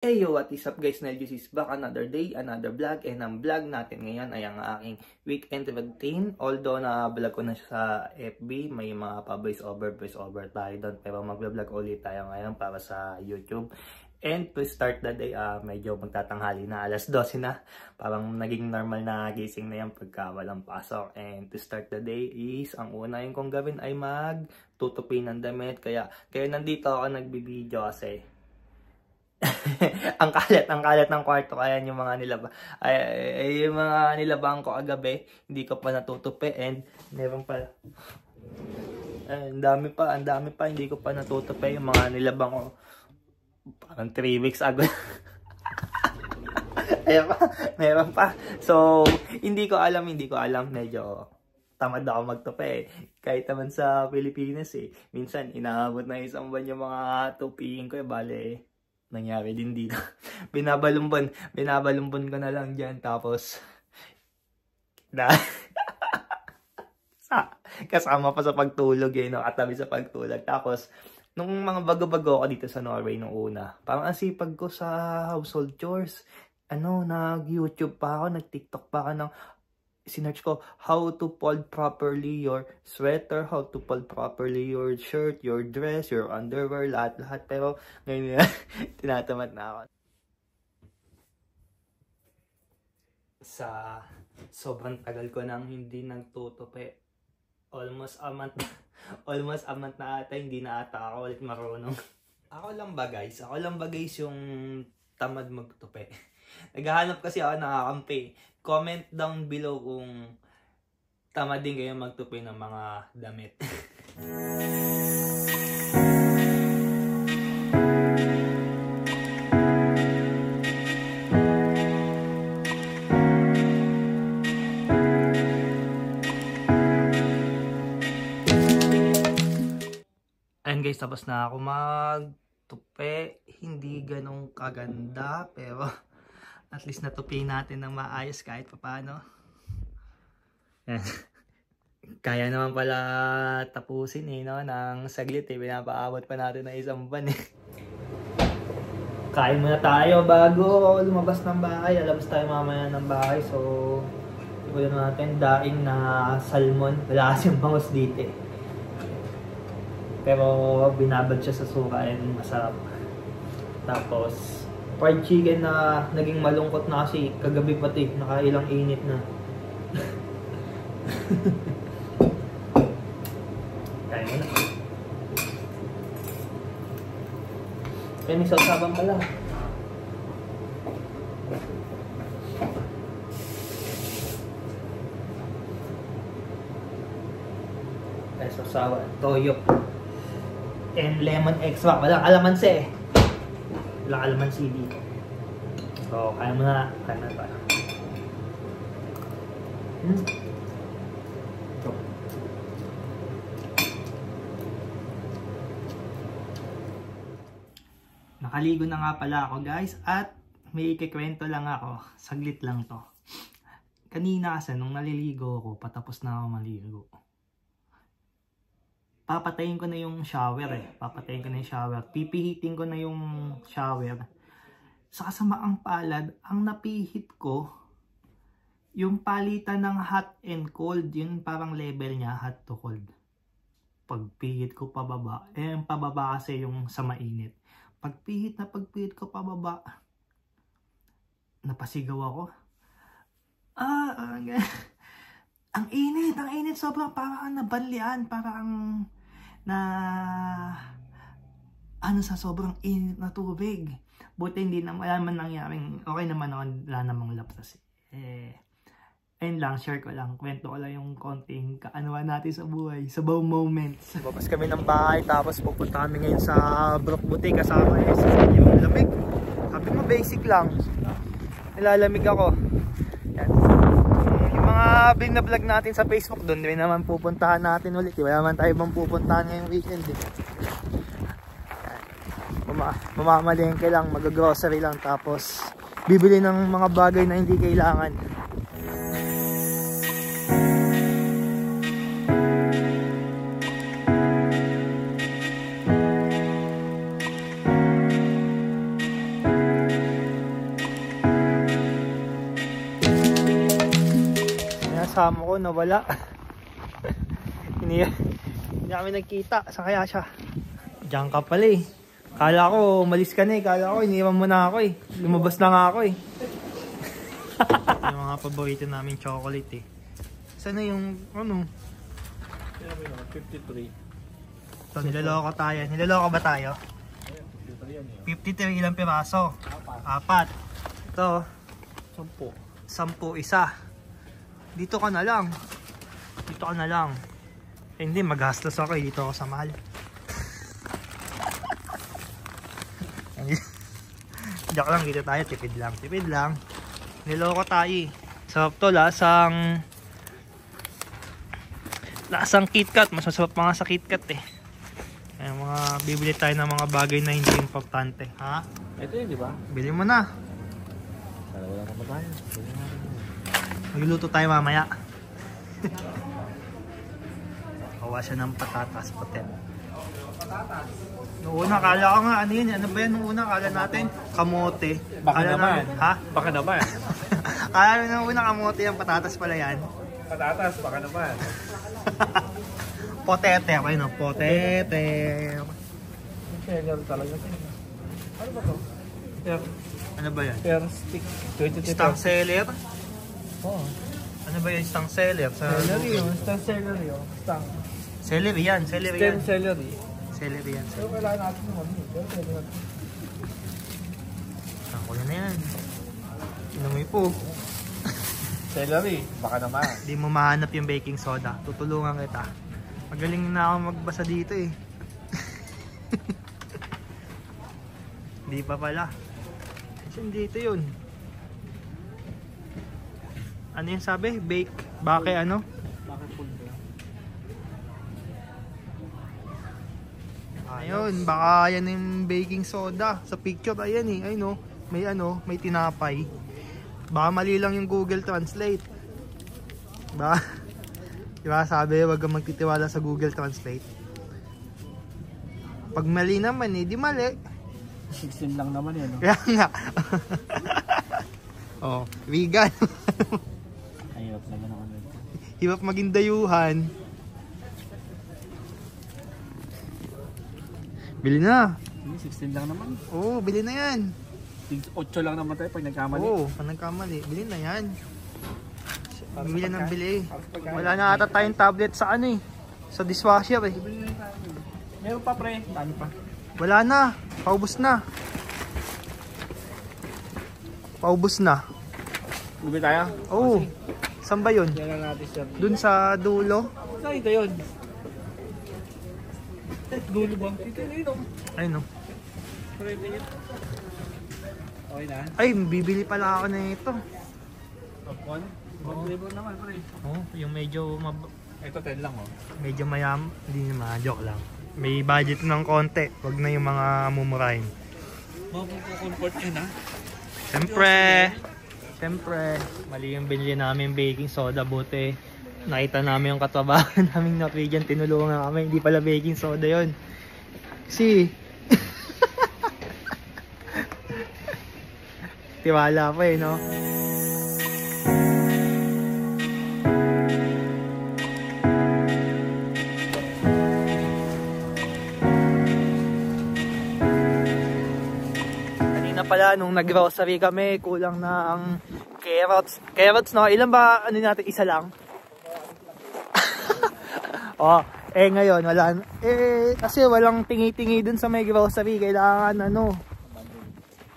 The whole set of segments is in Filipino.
Hey yo, what is up guys? Nelgis is back another day, another vlog. And ang vlog natin ngayon ay ang aking weekend routine. Although na-vlog ko na siya sa FB, may mga pa-voice over tayo doon. Pero mag-vlog ulit tayo ngayon para sa YouTube. And to start the day, medyo magtatanghali na, alas 12 na. Parang naging normal na gising na yan pagka walang pasok. And to start the day is, ang una yung kong gawin ay magtutupi ng damit. Kaya nandito ako nagbibideo kasi ang kalat ng kwarto, kaya yung mga yung mga nilabang ko agabi, hindi ko pa natutupi. And meron pa, ang dami pa hindi ko pa natutupi yung mga nilabang ko parang 3 weeks ago. Ayan pa, meron pa. So hindi ko alam, medyo tamad ako magtupi. Kahit naman sa Pilipinas minsan inaabot na isang buwan yung mga tupiin ko bale nangyari din dito. Binabalumbon ko na lang dyan. Tapos, kasama pa sa pagtulog no? Katabi sa pagtulog. Tapos, nung mga bago-bago ako dito sa Norway nung una, parang ang sipag ko sa household chores. Nag-YouTube pa ako, nag-TikTok pa ako ng sinearch ko how to fold properly your sweater, how to fold properly your shirt, your dress, your underwear, lahat. Pero ngayon tinatamad na ako. Sa sobrang tagal ko nang hindi nagtutupi, almost a month na ata, hindi na ata ako ulit marunong. Ako lang ba guys yung tamad magtupi. Naghahanap kasi ako ng kakampi. Comment down below kung tamad din kayo magtupi ng mga damit. Ayan guys, tapos na ako magtupi. Hindi ganong kaganda, pero at least natupi natin ng maayos kahit paano. Kaya naman pala tapusin no? Nang saglit pinapaabot pa natin ng isang buwan Kain muna tayo bago lumabas ng bahay. Alabas tayo mamaya ng bahay. So, ikulan natin daing na salmon. Wala kasing bangus dito pero binabad siya sa suka and masarap. Tapos fried chicken na naging malungkot na kasi kagabi pati nakailang init na. Kaya mo na. Kaya may sasabang pala. Kaya sasawa, toyo and lemon extract. Walang alamansi Walang alamansi dito. So, kaya mo na pa. Nakaligo na nga pala ako guys. At may ikikwento lang ako. Saglit lang to. Kanina kasi nung naliligo ako, patapos na ako maligo, papatayin ko na yung shower Pipihitin ko na yung shower. Sa kasamaang palad, ang napihit ko, yung palitan ng hot and cold. Yun parang level niya, hot to cold. Pagpihit ko pababa, yung pababa kasi yung sa mainit. Pagpihit ko pababa, napasigaw ako. Ang init, sobrang parang nabanlian, parang sa sobrang init na tubig. Buti hindi na malaman nangyaring, okay naman ako, wala namang lapsas ayun lang, share ko lang, kwento ko lang yung konting kaanuhan natin sa buhay, sa sabaw moments. Babas kami ng bahay, tapos pupunta kami ngayon sa Brook Boutique kasama sa yung lamig. Sabi mo basic lang, nilalamig ako. Yan. Binablog natin sa Facebook, doon din naman pupuntahan natin ulit. Wala naman tayo bang pupuntahan ngayong weekend Mamamalengke lang, mag-grocery lang, tapos bibili ng mga bagay na hindi kailangan. kasama ko nawala. Hindi kami nagkita. Saan kaya siya? Diyan ka pala eh. Kala ko umalis ka na eh. Kala ko iniwan mo na ako eh. Lumabas na nga ako eh. Yung mga paborito namin chocolate eh. Saan na yung ano? 53. Ito, niloloko tayo. Niloloko ba tayo? 53 ilang piraso? 4. Ito, 10 isa. Dito ka na lang. Dito ka na lang. Eh, hindi, magastos ako eh. Dito ako sa mahal. Joke lang, dito tayo. Tipid lang. Tipid lang. Niloko tayo eh. Sarap to, lasang KitKat. Mas masarap pa nga sa KitKat eh. Ay, mga bibili tayo ng mga bagay na hindi importante. Ha? Ito yun, di ba? Bili mo na. Wala ka pa tayo. Magluluto tayo mamaya. Kawa siya ng patatas puti. Noong una, kala ko nga, ano yun? Ano ba yan? Noong una, kala natin, kamote. Baka Kala naman. natin, ha? Baka naman. Kala noong una, kamote yung patatas pala yan. Patatas, baka naman. Potete, okay no? Potete. Seller talaga. Ano ba to? Ano ba yan? Per stick. 22 Stang seller? Oo. Ano ba yung stang seller? Celery yun. Stang celery yun. Stang. Celery yan, celery yan. Stem celery. Celery yan. Pero kailangan natin naman yun. Pero pwede natin. Ako na yan. Inamoy po. Celery. Baka naman. Hindi mo mahanap yung baking soda. Tutulungan kita. Magaling na ako magbasa dito eh. Hindi pa pala. Kasi dito yun. Ano yung sabi? Bake? Bake ano? Bakit pulbo? Ayun, baka yan yung baking soda. Sa picture, ayan eh. Ayun oh, may tinapay. Baka mali lang yung Google Translate. Diba sabi, wag kang magtitiwala sa Google Translate. Pag mali naman eh, di mali. 16 lang naman yan. No? Kaya nga. Oh, vegan. Ayop naman ako. Hirap maging dayuhan. Bili na. 16 lang naman. Oo, bili na yan. 8 lang naman tayo pag nagkamali. Oo, pag nagkamali, bili na yan. Bili ng bili. Wala na ata tayong tablet sa ano eh. Sa dishwasher eh. Meron pa pre. Dami pa. Wala na. Paubos na. Paubos na. Bili tayo? Oo. Saan ba yun? Yan lang natin siya. Dun sa dulo? Saan ito yun? Dulo ba? Ito yun. Ayun no. Pwede yun. Okay na? Ay, bibili pala ako na ito. Popcorn? Flavor naman pre. Oh, yung medyo Ito 10 lang oh. medyo mayam, hindi naman, joke lang. May budget ng konti, wag na yung mga mumurahin. Mapupo-comfort yun ha? Siyempre, mali yung binili namin baking soda, buti nakita namin yung katrabaho naming Norwegian, tinulungan kami, hindi pala baking soda yon. Kasi tiwala pa eh, no? Pala nung nag-grocery kami, kulang na ang carrots. Carrots no, ilan ba ano natin, isa lang? Oh, ngayon wala kasi walang tingi-tingi dun sa may grocery, kailangan ano.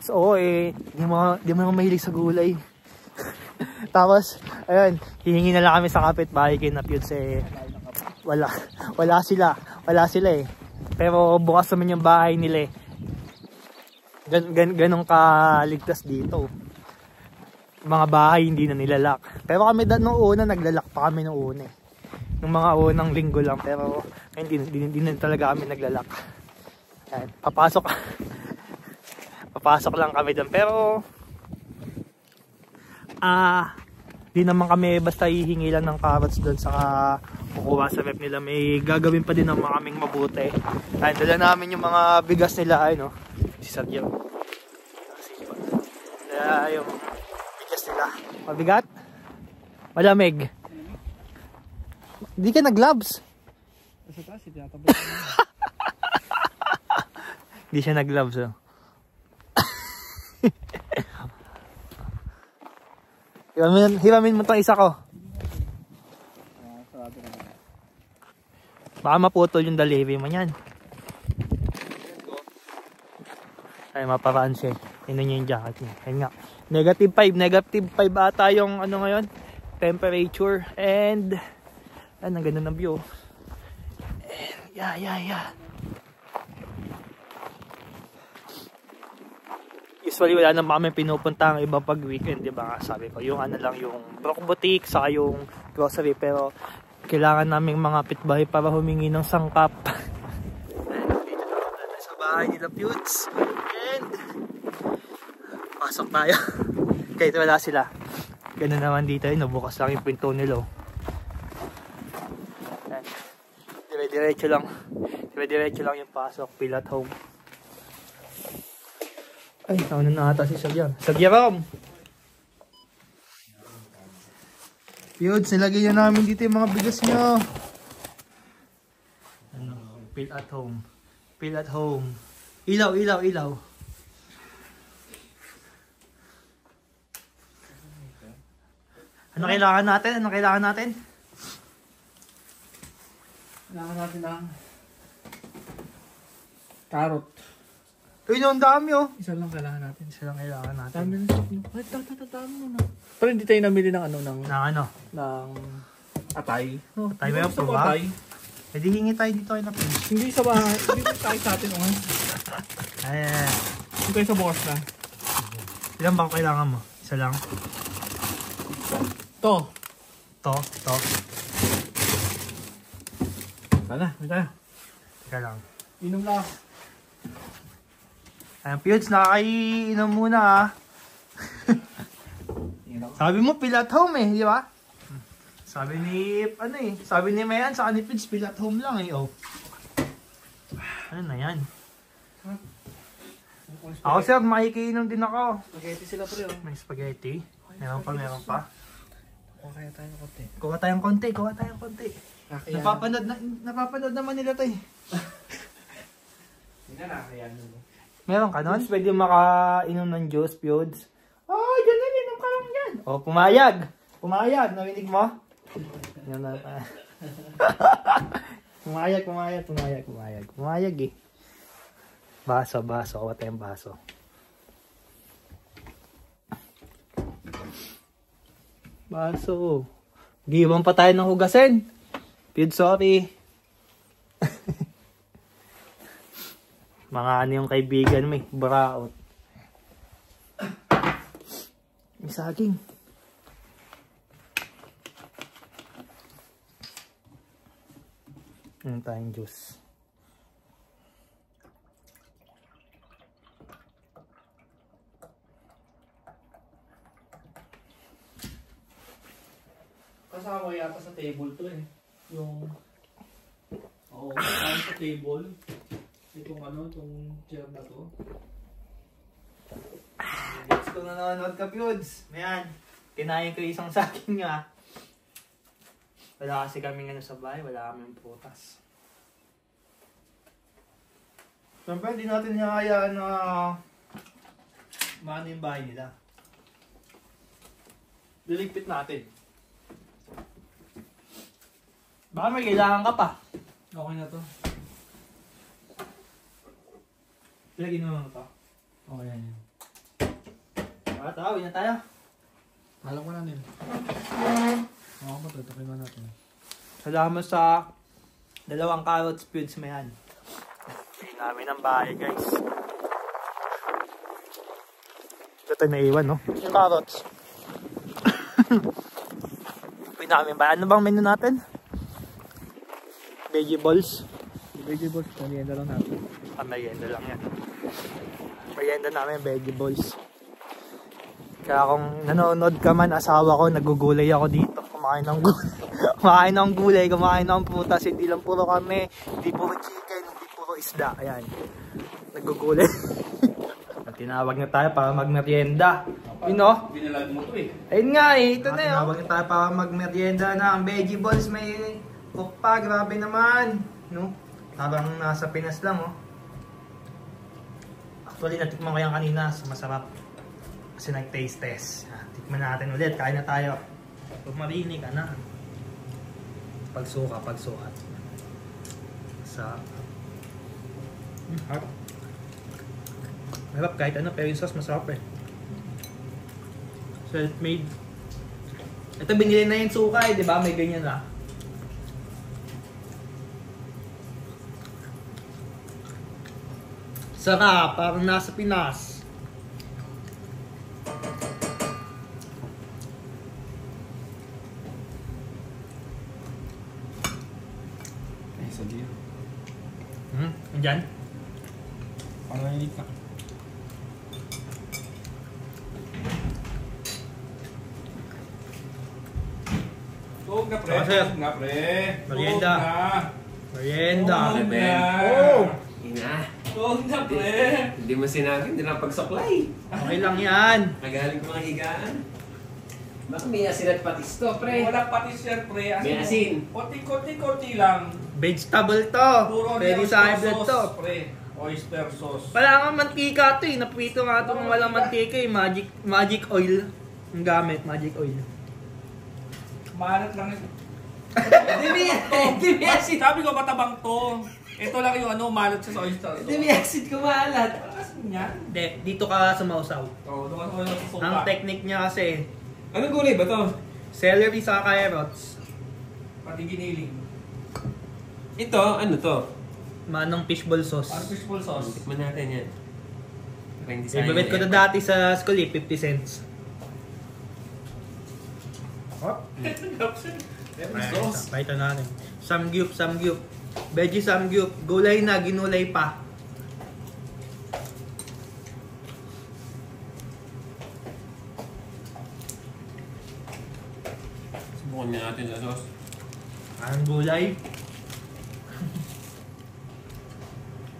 So di mo mahilig sa gulay. Tapos ayun, hihingi na lang kami sa kapitbahay kay Napyuds wala sila eh. Pero bukas naman yung bahay nila eh. Ganong kaligtas dito. Mga bahay hindi na nilalak. Pero kami noong una naglalak pa kami noong una eh. Nung mga unang linggo lang, pero hindi na talaga kami naglalak. Ayan, papasok lang kami doon. Pero di naman kami basta hihingi lang ng carrots doon sa kukuha sa map nila. May gagawin pa din ng mga kaming mabuti. Ayun, dala namin yung mga bigas nila, ayun no. Si Sergio. Dala yung bigas nila. Mabigat? Malamig. Hindi ka nag-gloves. Sa taas, tinatabot ko na. Hindi siya nag-gloves, oh. Hiramin mo itong isa ko. Sarado naman. Baka maputol yung delivery mo yan. Ay, maparaan siya. Tingnan niyo yung jacket niya. Ayun nga. Negative 5 ata yung ano ngayon. Temperature. And ang ganda ng view. And yeah. Usually wala naman kami pinupunta ang iba pag weekend, di ba? Sabi ko, yung ano lang, yung Brock Boutique, saka yung grocery. Pero kailangan naming mga pitbahay para humingi ng sangkap. Dito na sa bahay nila Pewds. And pasok tayo. Kahit wala sila. Ganun naman dito, nabukas lang yung pinto nila. Dire-diretso lang yung pasok. Feel at home. Ay, nauna na ata si Sagyam. Sagyaram! Pewds, nilagay na namin dito yung mga bigas nyo. Feel at home. Feel at home. Ilaw. Ano kailangan natin? Kailangan natin ng carrot. Uy, no, ang dami oh. Isa lang kailangan natin. Dami na. Ay, dami mo na. Pero hindi tayo namili ng ano, ng atay. No, Atay ba yung pruba? Pwede hingi tayo dito kayo na pinch. Hindi sa bahay. Hindi tayo sa atin. Ayan. Hindi tayo sa bukas na. Ilan ba kailangan mo? Isa lang? To. Sana, may tayo. Teka lang. Inom lang. Ayan, Pewds, nakakainom muna ah. Sabi mo, feel at home eh, di ba? Sabi ni Mayan, sa ni Pewds, feel at home lang eh, oh. Ano na yan? Ako sir, makikiinom din ako. Spaghetti sila pala oh. May spaghetti. Meron pa. Kuha tayo ng konti. Kuha tayong konti. Napapanood naman nila to eh. Hindi na nakakayaan mo. Meron ka nun? Pwede makainom ng juice, Pewds. Oh, ganun, inom ka lang yan. Oh, pumayag. Narinig mo? Yan na pa. Pumayag eh. Baso. Kuha tayong baso. Giwan pa tayo ng hugasin. Pewds, sorry. Mga ano yung kaibigan mo eh. Braot. May saging. Ano tayong juice. Kasama yata sa table to eh. Yung... Oo, kasama sa table. Itong chair na to. Gusto ko nanonood ka, Pewds. Ayan. Kinain ko isang saging nyo ah. Wala kasi kaming sa bahay. Wala kaming prutas. Siyempre, di natin hayaan na maano yung bahay nila. Diligpit natin. Baka may kailangan ka pa. Okay na to. Lagyan mo ito. Okay yan. Uwi na tayo. Alam ko na din. Oo, matutukin na natin. Salamat sa 2 carrots, Pewds, mayan. Hindi namin ang bahay, guys. Ito naiwan, no? Yung carrots. Uwi namin ba? Ano bang menu natin? Vegetables. Vegetables, merienda lang natin. Merienda lang yan. Merienda namin, vegetables. Kaya kung nanonood ka man, asawa ko, nagugulay ako dito. Kumakain ng gulay, kumakain ng prutas. Hindi lang puro kami, hindi puro chicken, hindi puro isda. Ayan, nagugulay. Tinawag na tayo para magmerienda. You know? Binalag mo to eh. Ayun nga eh, ito na yun. Tinawag na tayo para magmerienda na ang vegetables. May Opa, grabe naman. No? Parang nasa Pinas lang, oh. Actually, natikman ko yan kanina. So, masarap. Kasi nag-taste test. Tikman natin ulit. Kain na tayo. Pag marinig ka na. Pagsuka. Sa... harap. Harap kahit ano, pero yung sauce masarap eh. Self-made. Ito, binili na yung suka eh, di ba? May ganyan na. Sarap, parang nasa Pinas. Ay, sabi yun. Andyan? Parang nainig ka. Tuog na, pre. Saka, sir. Tuog na, pre. Merienda. Tuog na. Merienda. Tuog na. Oh! Ina. Tuog na, pre. Hindi mo sinabi, hindi na pagsuklay. Okay lang yan. Nagaling ko mga higaan. Baka may asin at patis to, pre. Wala patis yan, pre. May asin. Konti lang. Vegetable to. Puro Pwede sa high blood to. pre. Oyster sauce. Wala nga mantika to eh. Napito nga ito ng walang mantika eh. Magic oil. Ang gamit, magic oil. Maalat lang ito. Hindi may asin. Sabi ko matabang to. Ito lang yung ano, maalat sa oyster sauce. Hindi may asin kumalat. Asin yan. Hindi, dito ka sumausaw. Oo, dumas ko sa suka. Ang technique niya kasi, Anong gulay ba to? celery sa carrots, Pati giniling. Ito, ano to? manong fishball sauce. Ano fishball sauce? Tikman natin yan. Parang design Favorite ko na dati sa school eh, 50 cents. Oh, Sauce. pakita natin. Samgyup. Veggie samgyup. Gulay na, ginulay pa. Subukan na natin sa sauce. Anong gulay?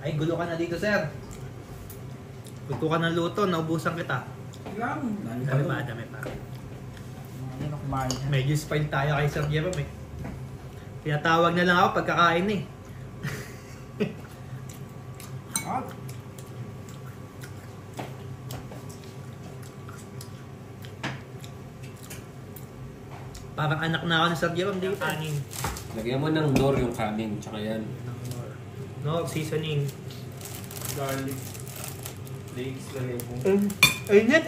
Ay, gulo ka na dito, sir. Gusto ka ng luto, naubusan kita. Lang. Dami pa. Ano na kumain yan? Medyo spoiled tayo kay Sir Jerome eh. Tinatawag na lang ako pagkakain eh. Ah, Parang anak na ako ni Sir Jerome dito. Kanin. Lagyan mo ng nor yung kanin, tsaka yan. No, seasoning. garlic. Leeks lang yung Init!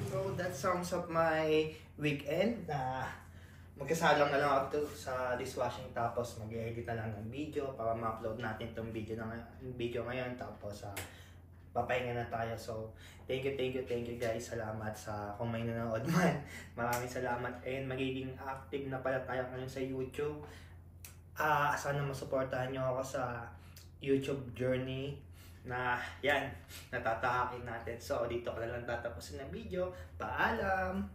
So that sums up my weekend. Magkasalang na lang ako sa dishwashing tapos mag-edit na lang ng video para ma-upload natin itong video ngayon tapos papahinga na tayo. So thank you guys. Salamat sa kung may nanonood man. Maraming salamat and magiging active na pala tayo ngayon sa YouTube. Sana masuportahan nyo ako sa YouTube journey na yan, natatahakin natin. So dito ko na lang tatapusin ng video. Paalam!